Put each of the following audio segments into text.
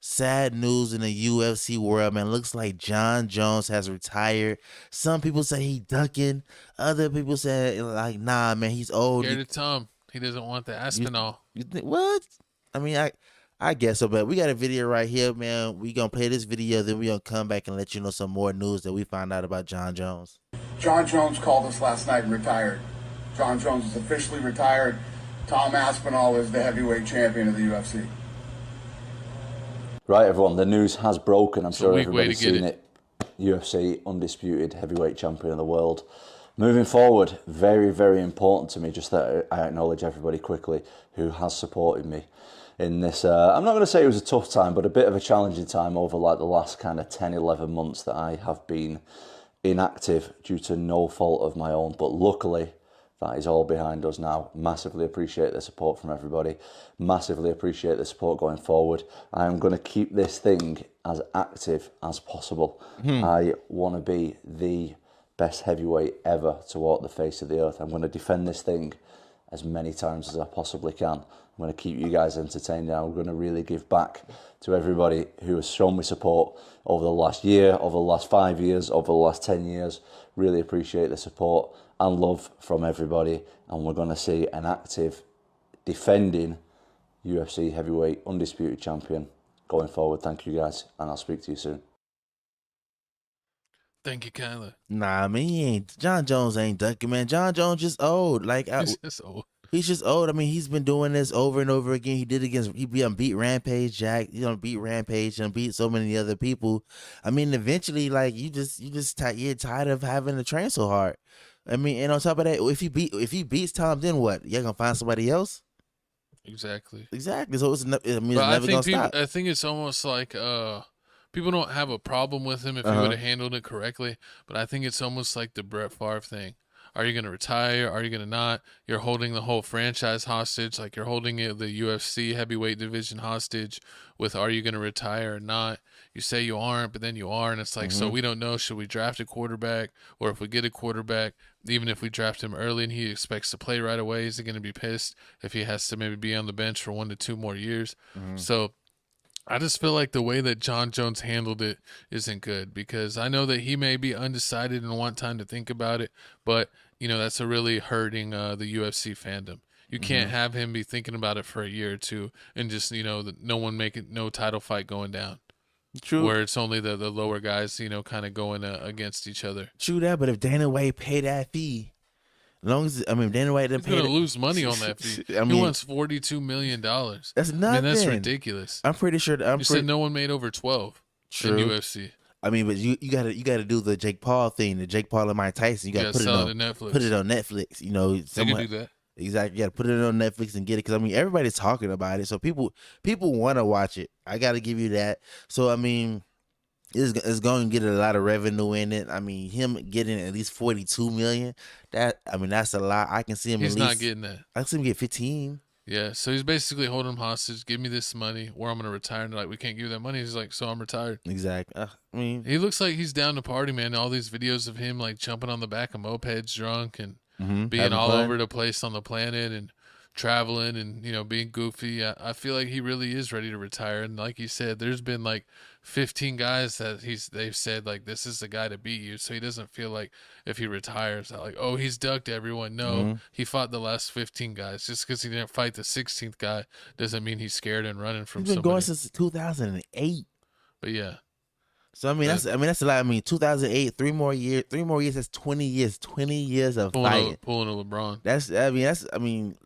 sad news in the UFC world, man. Looks like John Jones has retired. Some people say he ducking. Other people say like, nah, man, he's old. Scared of Tom. He doesn't want the You, Aspinall. you think what? I mean, I guess so, but we got a video right here, man. We gonna play this video, then we gonna come back and let you know some more news that we found out about John Jones. John Jones called us last night and retired. John Jones is officially retired. Tom Aspinall is the heavyweight champion of the UFC. Right, everyone, the news has broken. I'm sure weak way everybody's to get seen it. UFC undisputed heavyweight champion of the world. Moving forward, very, very important to me, just that I acknowledge everybody quickly who has supported me in this. I'm not going to say it was a tough time, but a bit of a challenging time over like the last kind of 10, 11 months that I have been inactive due to no fault of my own. But luckily, that is all behind us now. Massively appreciate the support from everybody. Massively appreciate the support going forward. I am going to keep this thing as active as possible. I want to be the best heavyweight ever to walk the face of the earth. I'm going to defend this thing as many times as I possibly can. I'm going to keep you guys entertained. I'm going to really give back to everybody who has shown me support over the last year, over the last 5 years, over the last 10 years. Really appreciate the support and love from everybody. And we're going to see an active, defending UFC heavyweight undisputed champion going forward. Thank you guys, and I'll speak to you soon. Thank you, Kyler. Nah, man, he ain't. John Jones ain't ducking, man. John Jones just old. Like He's just old. he's just old. I mean, he's been doing this over and over again. He did against. He beat Rampage Jack. He done beat Rampage and beat so many other people. I mean, eventually, like you're tired of having to train so hard. I mean, and on top of that, if he beats Tom, then what? You're gonna find somebody else. Exactly. Exactly. So it's But never gonna stop. I think it's almost like people don't have a problem with him if he would have handled it correctly. But I think it's almost like the Brett Favre thing. Are you going to retire? Are you going to not? You're holding the whole franchise hostage. Like you're holding the UFC heavyweight division hostage with are you going to retire or not? You say you aren't, but then you are. And it's like, so we don't know. Should we draft a quarterback? Or if we get a quarterback, even if we draft him early and he expects to play right away, is he going to be pissed if he has to maybe be on the bench for 1 to 2 more years? So I just feel like the way that John Jones handled it isn't good because I know that he may be undecided and want time to think about it, but, you know, that's a really hurting the UFC fandom. You can't have him be thinking about it for a year or two and just, you know, no title fight going down. True. Where it's only the lower guys, you know, kind of going against each other. True that, but if Dana White paid that fee, as long as Dana White didn't He's pay, going to lose money on that fee. I mean, he wants $42 million. That's nothing. I mean, that's ridiculous. I'm pretty sure. You said no one made over 12 True. in UFC. I mean, but you gotta do the Jake Paul thing, the Jake Paul and Mike Tyson. You gotta put it on Netflix. Put it on Netflix. You know, They can do that. Exactly. You gotta put it on Netflix and get it because I mean everybody's talking about it, so people want to watch it. I gotta give you that. So I mean, it's going to get a lot of revenue in it. I mean, him getting at least 42 million. That's a lot. I can see him. He's at least, not getting that. I can see him get 15. Yeah, so he's basically holding him hostage. Give me this money, or I'm gonna retire. And they're like, we can't give you that money. He's like, so I'm retired. Exactly. I mean, he looks like he's down to party, man. All these videos of him like jumping on the back of mopeds, drunk, and being all over the place on the planet, and traveling, and you know, being goofy. I feel like he really is ready to retire. And like you said, there's been like 15 guys that they've said like this is the guy to beat you, so he doesn't feel like if he retires like, oh, he's ducked everyone. No, he fought the last 15 guys. Just because he didn't fight the 16th guy doesn't mean he's scared and running from he's been somebody. going since 2008. But yeah, so that's a lot. I mean, 2008, 3 more years, that's 20 years, 20 years of fighting. Pulling a LeBron.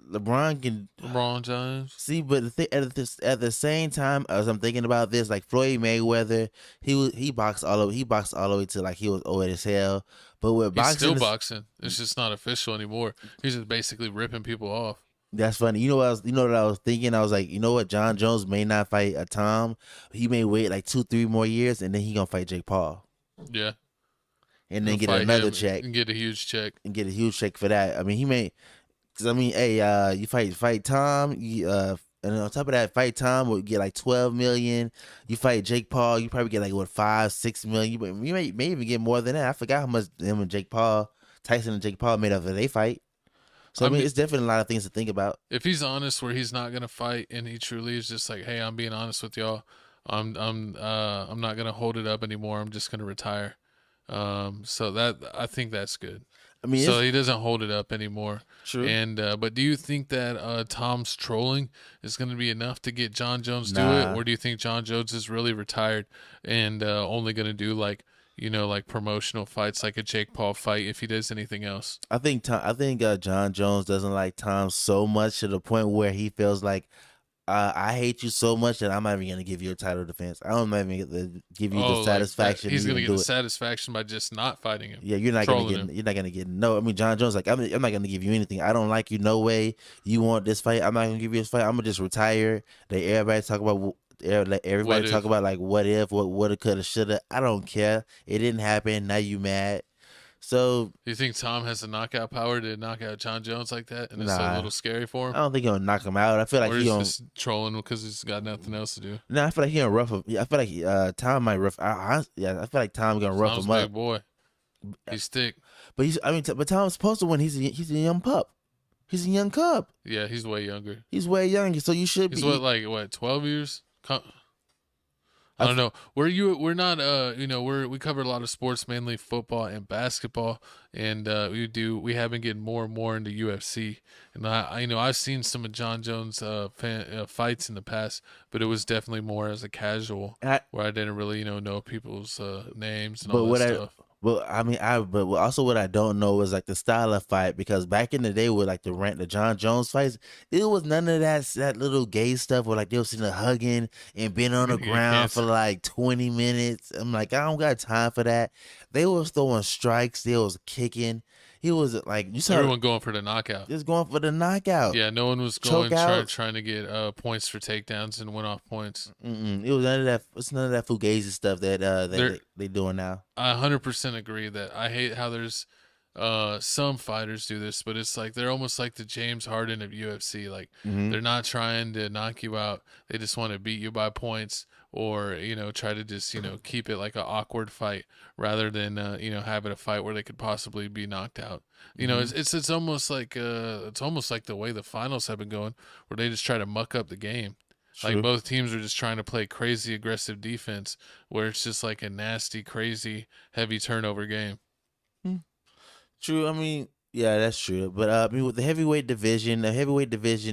LeBron can LeBron James. See, but at the same time, as I'm thinking about this, like Floyd Mayweather, he boxed all the way to like he was old as hell. But with boxing, he's still boxing. It's just not official anymore. He's just basically ripping people off. That's funny. You know what I was thinking? I was like, you know what? John Jones may not fight a Tom. He may wait like 2-3 more years, and then he gonna fight Jake Paul. Yeah. And then get another check. And get a huge check. And get a huge check for that. I mean, he may. Cause I mean, hey, you fight Tom. And on top of that, fight Tom will get like 12 million. You fight Jake Paul, you probably get like what 5-6 million. You may even get more than that. I forgot how much him and Tyson and Jake Paul made of they fight. So I mean, it's definitely a lot of things to think about. If he's honest, where he's not gonna fight, and he truly is just like, hey, I'm being honest with y'all. I'm not gonna hold it up anymore. I'm just gonna retire. So that I think that's good. I mean, So it's he doesn't hold it up anymore. true. And but do you think that Tom's trolling is going to be enough to get John Jones do it, Nah. or do you think John Jones is really retired and only going to do like like promotional fights, like a Jake Paul fight, if he does anything else? I think John Jones doesn't like Tom so much to the point where he feels like I hate you so much that I'm not even gonna give you a title defense. I'm not even gonna give you the Oh, like that, satisfaction. he's to going to even get do the it. satisfaction by just not fighting him. Yeah, you're not trolling gonna get. him. You're not gonna get. No, I mean John Jones. Like I'm not gonna give you anything. I don't like you. No way. You want this fight? I'm not gonna give you this fight. I'm gonna just retire. Let everybody talk about. Let everybody What talk if? about like what if, what woulda, coulda, shoulda. I don't care. It didn't happen. Now you mad. So Do you think Tom has the knockout power to knock out John Jones like that, and it's a nah, little scary for I him? don't think he'll knock him out. I feel like Or he is don't. just trolling because he's got nothing else to do? No, I feel like he gonna rough him. Yeah, I feel like Tom might rough. Yeah, I feel like Tom gonna rough Tom's him a up. big boy. He's thick. But but Tom's supposed to win. He's a young pup. He's a young cub. Yeah, he's way younger. He's way younger, so you should He's be. what 12 years? I don't know. We're not we cover a lot of sports, mainly football and basketball, and we have been getting more and more into UFC. And I've seen some of John Jones fights in the past, but it was definitely more as a casual where I didn't really know people's names and all that stuff. But also what I don't know is like the style of fight, because back in the day with like the John Jones fights, it was none of that little gay stuff where like they were sitting there hugging and being on the Get ground for cancer. like 20 minutes. I'm like, I don't got time for that. They was throwing strikes, they was kicking. He was like, you saw Everyone going for the knockout. just going for the knockout. Yeah, no one was Choke outs. trying to get points for takedowns and win off points. It was none of that. It's none of that fugazi stuff that they doing now. I 100% agree that I hate how there's some fighters do this, but it's like they're almost like the James Harden of UFC. Like they're not trying to knock you out. They just want to beat you by points, or try to just keep it like an awkward fight rather than having a fight where they could possibly be knocked out. It's almost like the way the finals have been going, where they just try to muck up the game. True. Like both teams are just trying to play crazy aggressive defense, where it's just like a nasty, crazy, heavy turnover game. True. I mean, yeah, that's true. But with the heavyweight division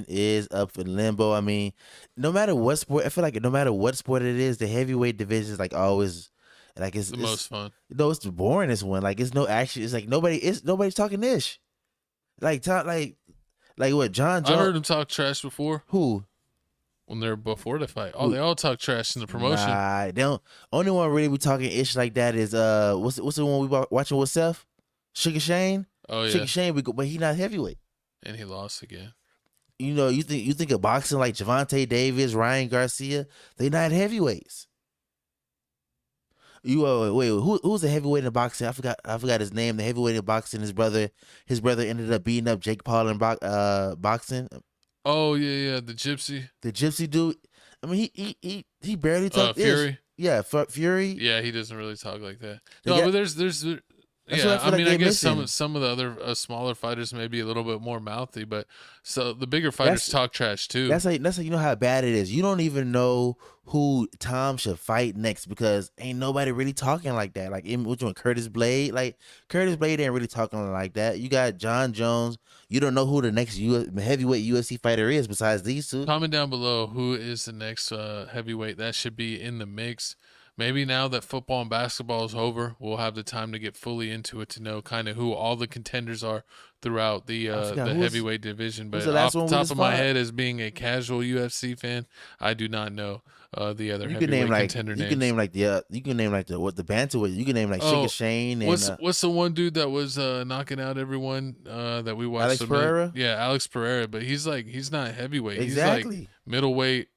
is up in limbo. I mean, no matter what sport, I feel like no matter what sport it is, the heavyweight division is like always, like it's The most fun. No, it's the boringest one. Like it's no action. It's like nobody's talking ish. Like what John I Jones? heard him talk trash before Who? when they're before the fight. Oh, they all talk trash in the promotion. Nah, they don't. Only one really we talking ish like that is what's the one we watching with Seth? Sugar Shane. Oh yeah, Sugar Shane, but he not heavyweight. and he lost again. You think of boxing like Javante Davis, Ryan Garcia, they not heavyweights. Wait, who's the heavyweight in boxing? I forgot his name. The heavyweight in boxing, his brother ended up beating up Jake Paul in boxing. Oh yeah, the gypsy. The gypsy dude. I mean, he barely talked Fury. Yeah, Fury. Yeah, he doesn't really talk like that. They No, got- but there's That's what I yeah. feel I like mean, they're I guess missing. some of the other smaller fighters may be a little bit more mouthy, but so the bigger fighters talk trash too. That's how you know how bad it is. You don't even know who Tom should fight next because ain't nobody really talking like that. Like which one, Curtis Blade? Like Curtis Blade ain't really talking like that. You got John Jones. You don't know who the next heavyweight UFC fighter is besides these two. Comment down below who is the next heavyweight that should be in the mix. Maybe now that football and basketball is over, we'll have the time to get fully into it to know kind of who all the contenders are throughout the heavyweight division. But off the top of my head, as being a casual UFC fan, I do not know the other heavyweight contender names. You can name like the bantamweight. You can name like Sugar Shane and what's the one dude that was knocking out everyone that we watched? Alex Pereira? Yeah, Alex Pereira, but he's not heavyweight. Exactly. He's like middleweight.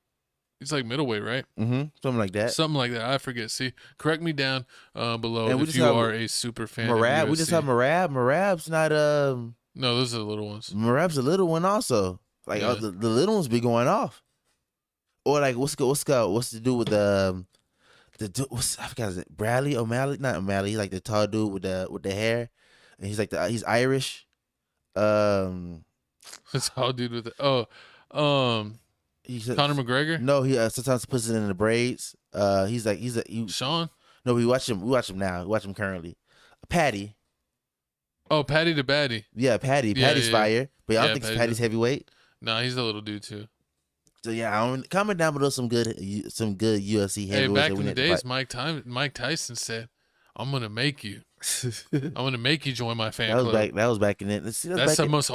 He's like middleweight, right? Something like that. Something like that. I forget. See, correct me down below And if you are a super fan of Marab. UFC. We just have Marab. Marab's not No, those are the little ones. Marab's a little one also. Like Yeah. the little ones be going off. Or like what's to do with I forgot, is it Bradley O'Malley? Not O'Malley. He's like the tall dude with the hair, and he's like he's Irish. That's how dude with it. He's Conor McGregor. No, he sometimes puts it in the braids. Sean? No, we watch him. We watch him now. We watch him currently. Patty. Oh, Patty the Baddie. Yeah, Patty. Yeah, Patty's fire, but I don't Yeah, think Patty's heavyweight. Nah, he's a little dude too. So yeah, comment down below some good UFC heavyweights. Hey, back that we in the need to days, fight. Mike Tyson said, "I'm gonna make you. I'm gonna make you join my fan club." That was back in it. That's the most